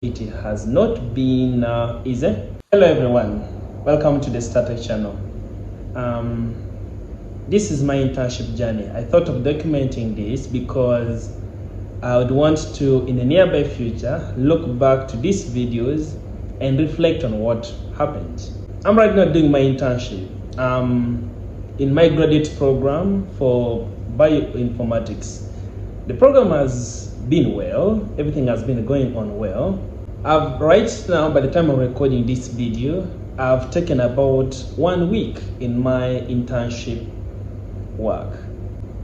It has not been easy. Hello everyone, welcome to the Starter channel. This is my internship journey. I thought of documenting this because I would want to, in the nearby future, look back to these videos and reflect on what happened. I'm right now doing my internship in my graduate program for Bioinformatics. The program has been well, everything has been going on well. Right now, by the time I'm recording this video, I've taken about 1 week in my internship work.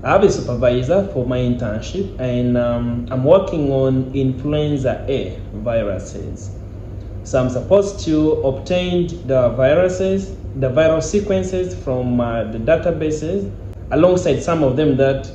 I have a supervisor for my internship, and I'm working on influenza A viruses. So I'm supposed to obtain the viruses, the viral sequences from the databases, alongside some of them that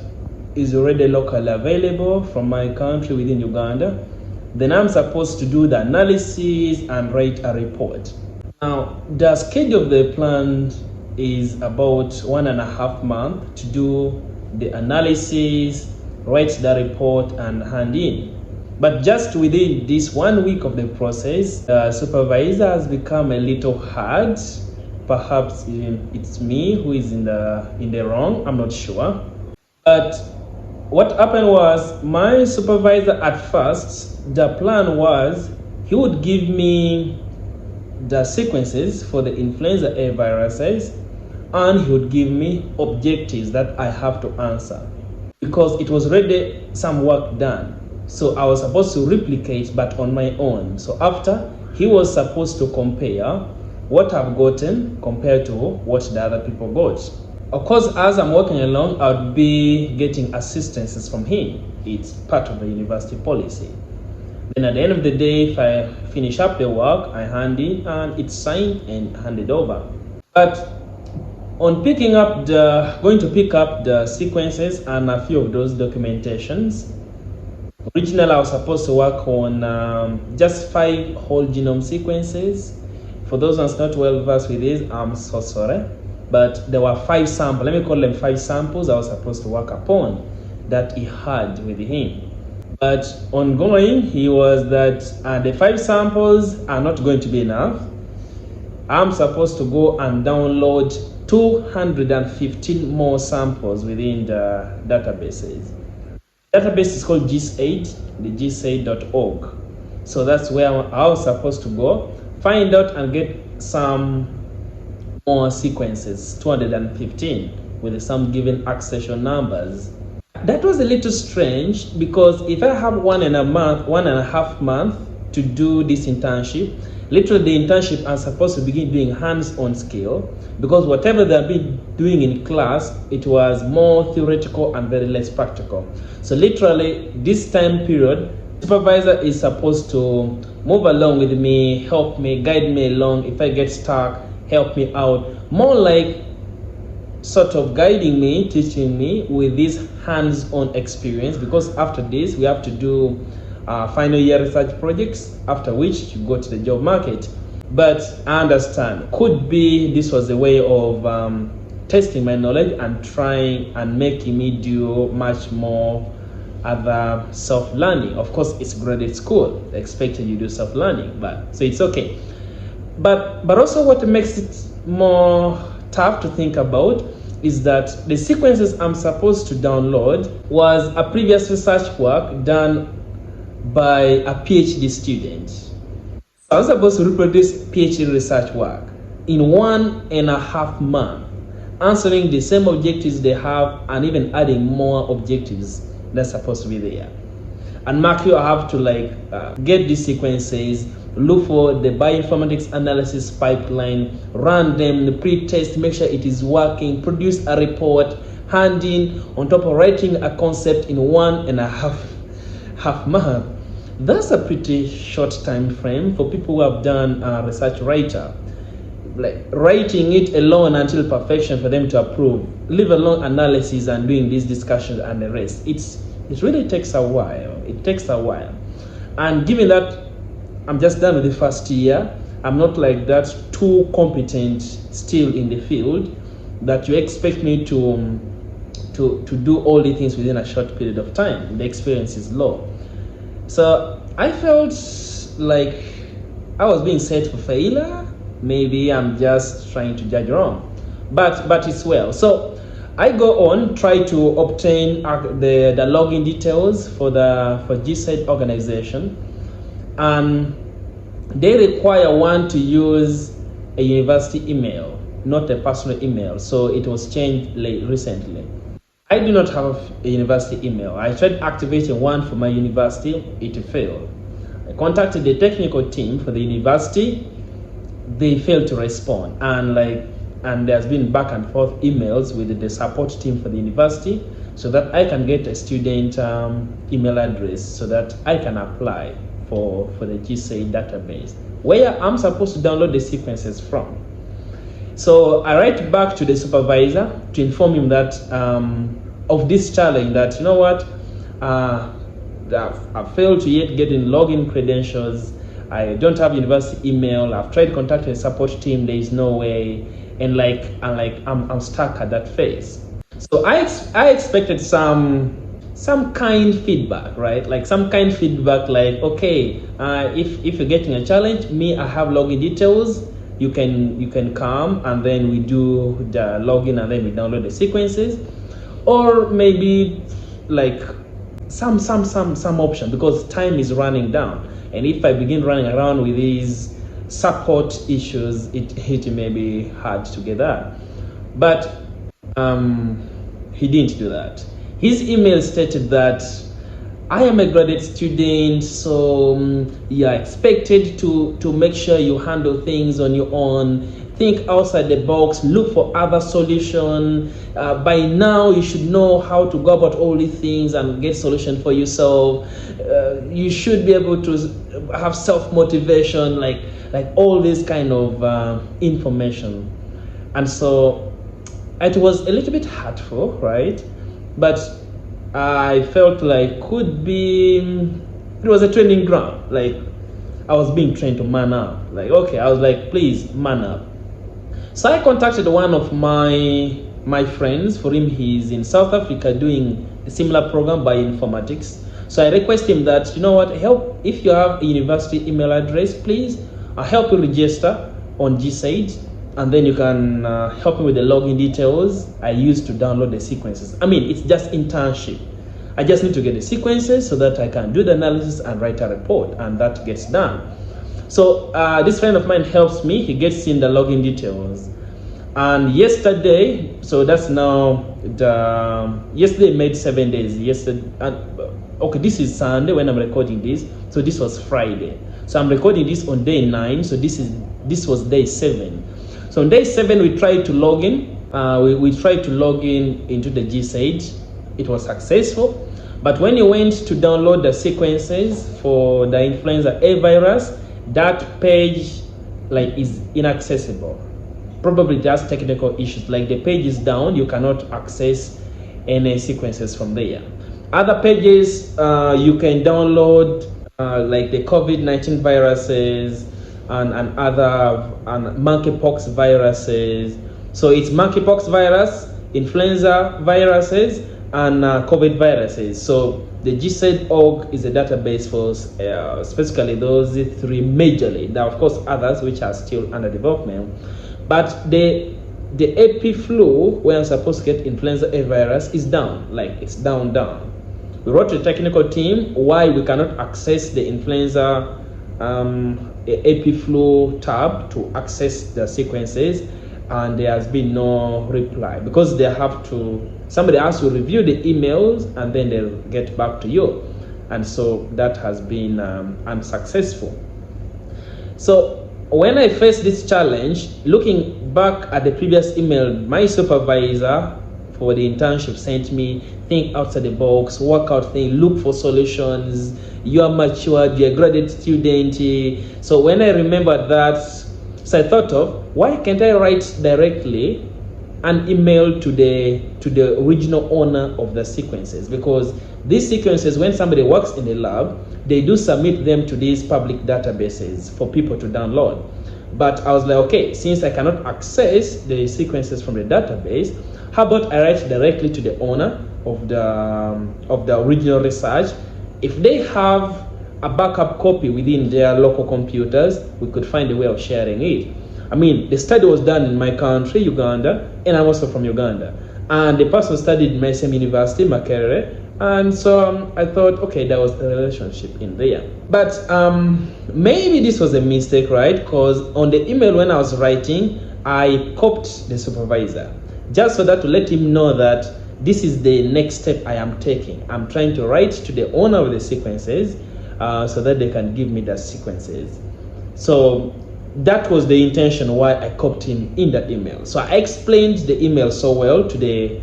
is already locally available from my country within Uganda. Then I'm supposed to do the analysis and write a report. Now, the schedule of the plan is about 1.5 months to do the analysis, write the report, and hand in. But just within this 1 week of the process, the supervisor has become a little hard. Perhaps it's me who is in the wrong, I'm not sure. But what happened was, my supervisor at first, the plan was he would give me the sequences for the influenza A viruses, and he would give me objectives that I have to answer, because it was already some work done. So I was supposed to replicate, but on my own. So after, he was supposed to compare what I've gotten compared to what the other people got. Of course, as I'm working along, I'd be getting assistances from him. It's part of the university policy. Then at the end of the day, if I finish up the work, I hand in and it's signed and handed over. But on going to pick up the sequences and a few of those documentations, originally I was supposed to work on just 5 whole genome sequences. For those ones not well versed with this, I'm so sorry. But there were 5 samples, let me call them 5 samples I was supposed to work upon that he had with him. But ongoing, he was that the 5 samples are not going to be enough. I'm supposed to go and download 215 more samples within the databases. The database is called GIS8, the GIS8.org. So that's where I was supposed to go, find out and get some more sequences, 215, with some given accession numbers. That was a little strange, because if I have 1.5 months to do this internship, literally the internship I'm supposed to begin doing hands-on skill, because whatever they've been doing in class, it was more theoretical and very less practical. So literally this time period, supervisor is supposed to move along with me, help me, guide me along. If I get stuck, help me out, more like sort of guiding me, teaching me with this hands-on experience, because after this we have to do final year research projects, after which you go to the job market. But I understand, could be this was a way of testing my knowledge and trying and making me do much more other self-learning. Of course, it's graduate school, they expected you to do self-learning, but so it's okay. But also what makes it more tough to think about is that the sequences I'm supposed to download was a previous research work done by a PhD student. So I was supposed to reproduce PhD research work in 1.5 months, answering the same objectives they have and even adding more objectives that's supposed to be there. And mark you, I have to get these sequences, look for the bioinformatics analysis pipeline, run them, pre-test, make sure it is working, produce a report, hand in, on top of writing a concept in 1.5 months. That's a pretty short time frame for people who have done a research writer. Like writing it alone until perfection for them to approve, leave alone analysis and doing these discussions and the rest. It really takes a while. It takes a while. And given that I'm just done with the first year, I'm not like that too competent still in the field that you expect me to do all the things within a short period of time. The experience is low. So I felt like I was being set for failure. Maybe I'm just trying to judge wrong, but it's well. So I go on, try to obtain the login details for GSAID organization, and they require one to use a university email, not a personal email. So it was changed recently. I do not have a university email. I tried activating one for my university, it failed. I contacted the technical team for the university, they failed to respond, and there's been back and forth emails with the support team for the university so that I can get a student email address so that I can apply for the GSAID database where I'm supposed to download the sequences from. So I write back to the supervisor to inform him that of this challenge, that you know what, I've failed to yet get in login credentials. I don't have university email. I've tried contacting the support team. There is no way, and I'm stuck at that phase. So I expected some kind feedback, right? Like some kind feedback, like okay, if you're getting a challenge, I have login details. You can come and then we do the login and then we download the sequences, or maybe like some option, because time is running down. And if I begin running around with these support issues, it may be hard to get that. But he didn't do that. His email stated that I am a graduate student, so you are expected to make sure you handle things on your own. Think outside the box, look for other solution. By now, you should know how to go about all these things and get solution for yourself. You should be able to have self-motivation, like all this kind of information. And so it was a little bit hurtful, right? But I felt like it was a training ground. Like I was being trained to man up. Like, okay, I was like, please man up. So I contacted one of my friends. For him, he's in South Africa doing a similar program, Bioinformatics. So I request him that, you know what, help, if you have a university email address, please, I'll help you register on GSAID, and then you can help me with the login details I use to download the sequences. I mean, it's just internship. I just need to get the sequences so that I can do the analysis and write a report, and that gets done. So this friend of mine helps me. He gets in the login details. And yesterday, so that's now yesterday made 7 days. Okay, this is Sunday when I'm recording this. So this was Friday. So I'm recording this on day 9. So this was day 7. So on day 7, we tried to log in. We tried to log in into the GSAID. It was successful. But when you went to download the sequences for the influenza A virus, that page is inaccessible. Probably just technical issues. Like the page is down, you cannot access any sequences from there. Other pages you can download like the COVID-19 viruses and other monkeypox viruses. So it's monkeypox virus, influenza viruses, and COVID viruses. So the GSAID org is a database for specifically those 3 majorly. There are of course others which are still under development, but the AP flu, where I'm supposed to get influenza A virus, is down. Like it's down. We wrote to the technical team why we cannot access the influenza AP flu tab to access the sequences, and there has been no reply, because somebody has to review the emails and then they'll get back to you, and so that has been unsuccessful. So when I faced this challenge, looking back at the previous email, my supervisor for the internship sent me, think outside the box, work out things, look for solutions, you are matured, you're a graduate student. So when I remembered that, so I thought of, why can't I write directly an email to the original owner of the sequences? Because these sequences, when somebody works in the lab, they do submit them to these public databases for people to download. But I was like, okay, since I cannot access the sequences from the database, how about I write directly to the owner of the original research? If they have a backup copy within their local computers, we could find a way of sharing it. I mean, the study was done in my country, Uganda, and I'm also from Uganda. And the person studied in my same university, Makerere, and so I thought, okay, there was a relationship in there. But maybe this was a mistake, right? Because on the email when I was writing, I copied the supervisor, just so that to let him know that this is the next step I am taking. I'm trying to write to the owner of the sequences so that they can give me the sequences. So that was the intention why I copied him in that email. So I explained the email so well to the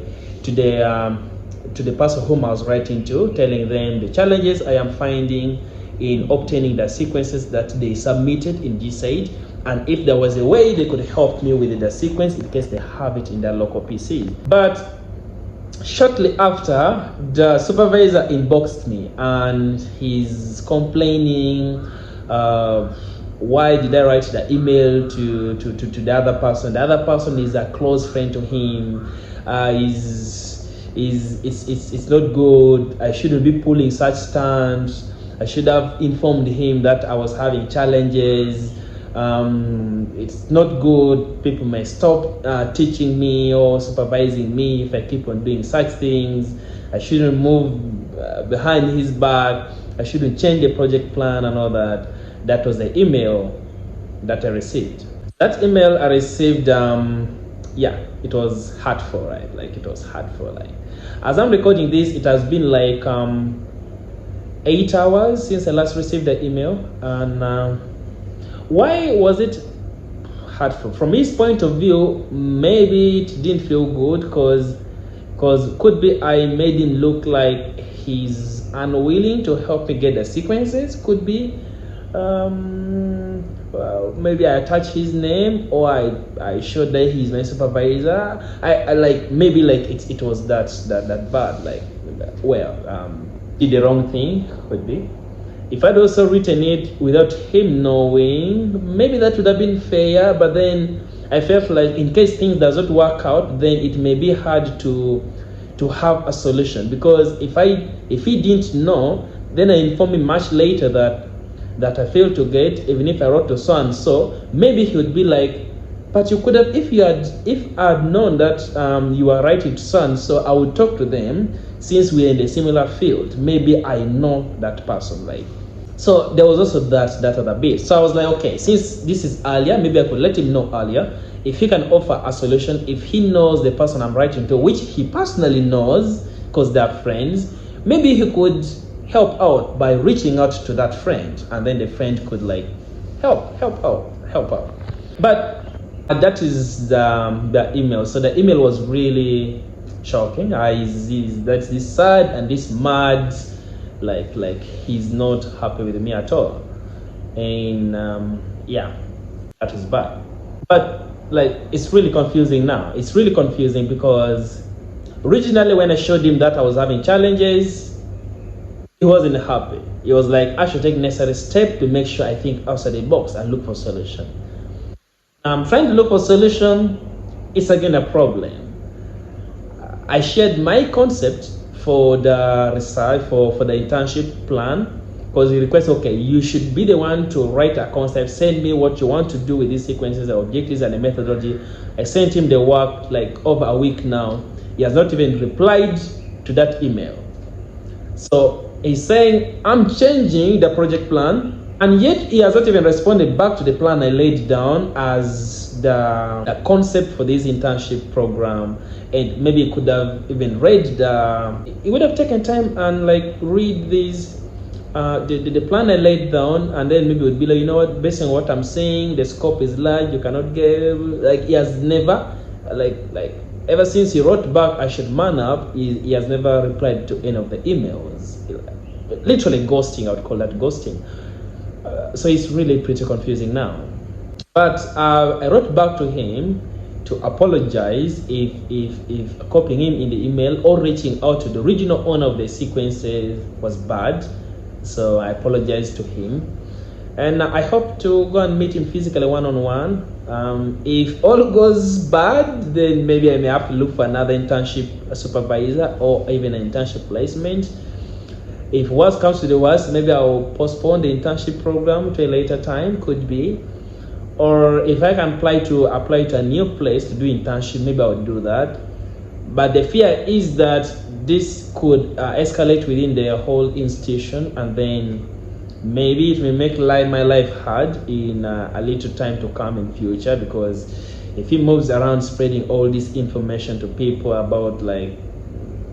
person whom I was writing to, telling them the challenges I am finding in obtaining the sequences that they submitted in GSAID, and if there was a way they could help me with the sequence in case they have it in their local PC. But shortly after, the supervisor inboxed me and he's complaining, why did I write the email to the other person? The other person is a close friend to him. It's not good. I shouldn't be pulling such stunts. I should have informed him that I was having challenges. It's not good. People may stop teaching me or supervising me if I keep on doing such things. I shouldn't move behind his back. I shouldn't change the project plan and all that. That was the email that I received. That email I received, yeah, it was hurtful, right? Like, it was hurtful. Like, as I'm recording this, it has been like 8 hours since I last received the email. And why was it hurtful? From his point of view, maybe it didn't feel good because could be I made him look like he's unwilling to help me get the sequences. Could be. Well, maybe I attach his name, or I showed that he's my supervisor. I like, maybe like it was that bad. Like, well, did the wrong thing. Could be. If I'd also written it without him knowing, maybe that would have been fair. But then I felt like in case things doesn't work out, then it may be hard to have a solution. Because if he didn't know, then I informed him much later that I failed to get, even if I wrote to so and so, maybe he would be like, but you could have, if I had known that you are writing to so and so, I would talk to them since we're in a similar field. Maybe I know that person, like. So there was also that other bit. So I was like, okay, since this is earlier, maybe I could let him know earlier. If he can offer a solution, if he knows the person I'm writing to, which he personally knows because they're friends, maybe he could help out by reaching out to that friend, and then the friend could like help out. But that is the email. So the email was really shocking. That's this sad and this mad, like he's not happy with me at all, and yeah, that is bad. But like, it's really confusing now. It's really confusing because originally when I showed him that I was having challenges, he wasn't happy. He was like, I should take necessary steps to make sure I think outside the box and look for solution. I'm trying to look for solution. It's again a problem. I shared my concept for the research, for the internship plan, because he requested, okay, you should be the one to write a concept, send me what you want to do with these sequences, the objectives and the methodology. I sent him the work like over a week now. He has not even replied to that email. So he's saying, I'm changing the project plan, and yet he has not even responded back to the plan I laid down as the concept for this internship program. And maybe he could have even read he would have taken time and like read this, the plan I laid down, and then maybe it would be like, you know what, based on what I'm saying, the scope is large, you cannot get, like, he has never, like ever since he wrote back, I should man up, he has never replied to any of the emails. Literally ghosting, I would call that ghosting. So it's really pretty confusing now. But I wrote back to him to apologize if copying him in the email or reaching out to the original owner of the sequences was bad. So I apologized to him. And I hope to go and meet him physically one-on-one. If all goes bad, then maybe I may have to look for another internship supervisor or even an internship placement. If worst comes to the worst, maybe I'll postpone the internship program to a later time, could be. Or if I can apply to a new place to do internship, maybe I'll do that. But the fear is that this could escalate within the whole institution, and then maybe it may make my life hard in a little time to come in future, because if he moves around spreading all this information to people about like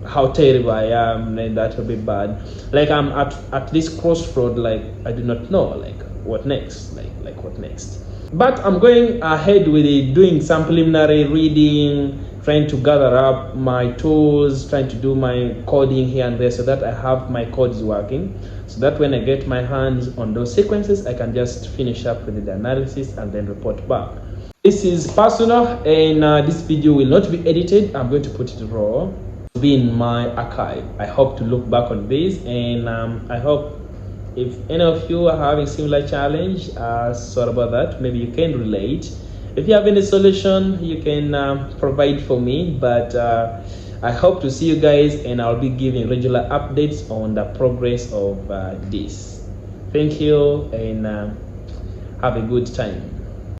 how terrible I am, then that will be bad. Like I'm at this crossroad, like I do not know like what next, like what next. But I'm going ahead with it, doing some preliminary reading, trying to gather up my tools, trying to do my coding here and there, so that I have my codes working, so that when I get my hands on those sequences, I can just finish up with the analysis and then report back. This is personal, and this video will not be edited. I'm going to put it raw, be in my archive. I hope to look back on this, and I hope if any of you are having similar challenge, sorry about that, maybe you can relate. If you have any solution, you can provide for me, but I hope to see you guys, and I'll be giving regular updates on the progress of this. Thank you, and have a good time.